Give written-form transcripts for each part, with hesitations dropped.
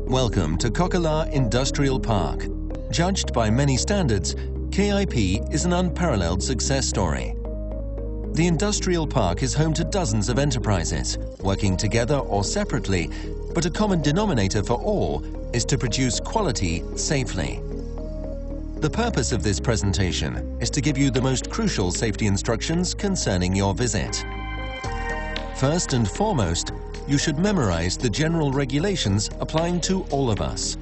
Welcome to Kokkola Industrial Park. Judged by many standards, KIP is an unparalleled success story. The industrial park is home to dozens of enterprises, working together or separately, but a common denominator for all is to produce quality safely. The purpose of this presentation is to give you the most crucial safety instructions concerning your visit. First and foremost, you should memorize the general regulations applying to all of us.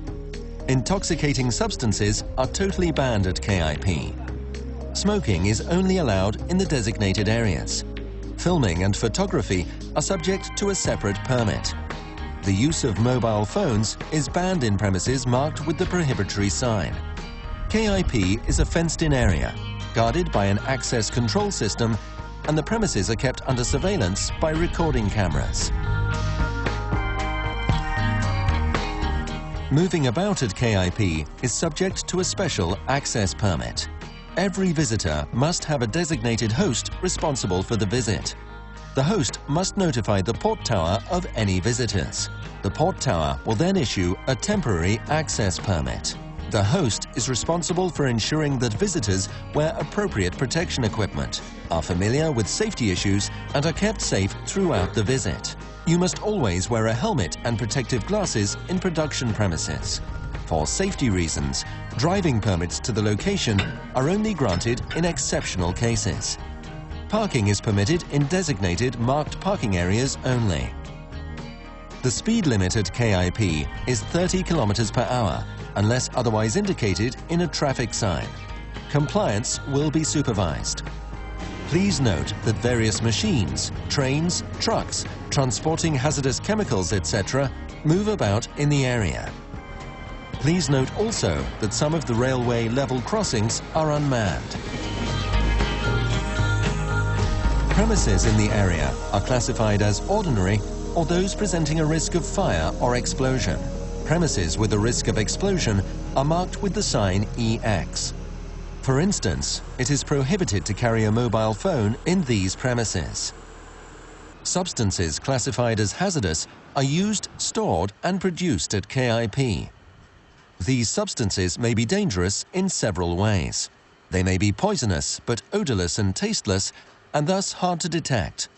Intoxicating substances are totally banned at KIP. Smoking is only allowed in the designated areas. Filming and photography are subject to a separate permit. The use of mobile phones is banned in premises marked with the prohibitory sign. KIP is a fenced-in area, guarded by an access control system, and the premises are kept under surveillance by recording cameras. Moving about at KIP is subject to a special access permit. Every visitor must have a designated host responsible for the visit. The host must notify the port tower of any visitors. The port tower will then issue a temporary access permit. The host is responsible for ensuring that visitors wear appropriate protection equipment, are familiar with safety issues, and are kept safe throughout the visit. You must always wear a helmet and protective glasses in production premises. For safety reasons, driving permits to the location are only granted in exceptional cases. Parking is permitted in designated marked parking areas only. The speed limit at KIP is 30 km per hour, unless otherwise indicated in a traffic sign. Compliance will be supervised. Please note that various machines, trains, trucks, transporting hazardous chemicals, etc. move about in the area. Please note also that some of the railway level crossings are unmanned. Premises in the area are classified as ordinary or those presenting a risk of fire or explosion. Premises with a risk of explosion are marked with the sign EX. For instance, it is prohibited to carry a mobile phone in these premises. Substances classified as hazardous are used, stored and produced at KIP. These substances may be dangerous in several ways. They may be poisonous but odorless and tasteless and thus hard to detect.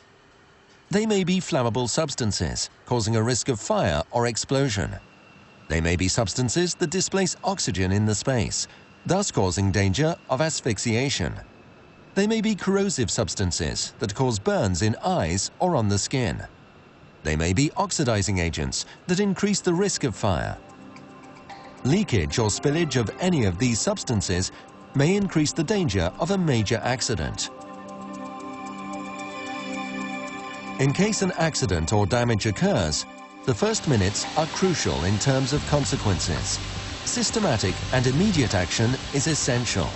They may be flammable substances, causing a risk of fire or explosion. They may be substances that displace oxygen in the space, thus causing danger of asphyxiation. They may be corrosive substances that cause burns in eyes or on the skin. They may be oxidizing agents that increase the risk of fire. Leakage or spillage of any of these substances may increase the danger of a major accident. In case an accident or damage occurs, the first minutes are crucial in terms of consequences. Systematic and immediate action is essential.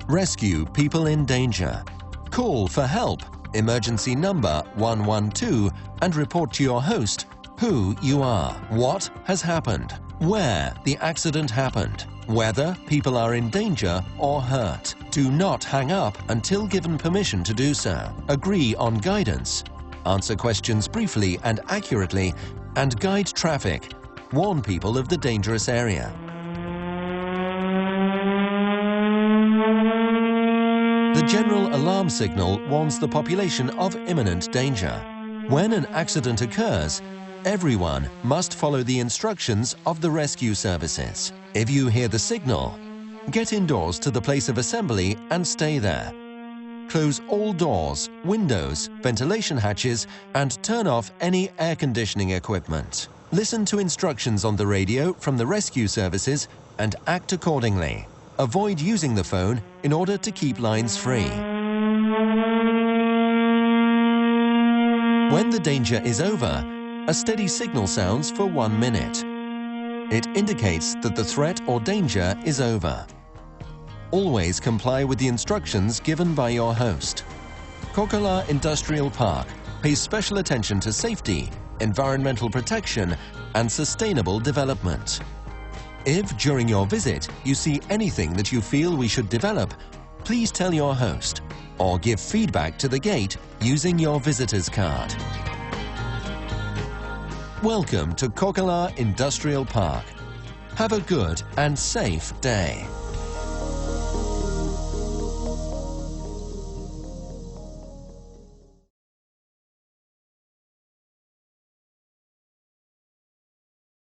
Rescue people in danger. Call for help, emergency number 112, and report to your host who you are, what has happened, where the accident happened, whether people are in danger or hurt. Do not hang up until given permission to do so. Agree on guidance. Answer questions briefly and accurately, and guide traffic. Warn people of the dangerous area. The general alarm signal warns the population of imminent danger. When an accident occurs, everyone must follow the instructions of the rescue services. If you hear the signal, get indoors to the place of assembly and stay there. Close all doors, windows, ventilation hatches, and turn off any air conditioning equipment. Listen to instructions on the radio from the rescue services and act accordingly. Avoid using the phone in order to keep lines free. When the danger is over, a steady signal sounds for 1 minute. It indicates that the threat or danger is over. Always comply with the instructions given by your host. Kokkola Industrial Park pays special attention to safety, environmental protection, and sustainable development. If during your visit you see anything that you feel we should develop, please tell your host or give feedback to the gate using your visitor's card. Welcome to Kokkola Industrial Park. Have a good and safe day.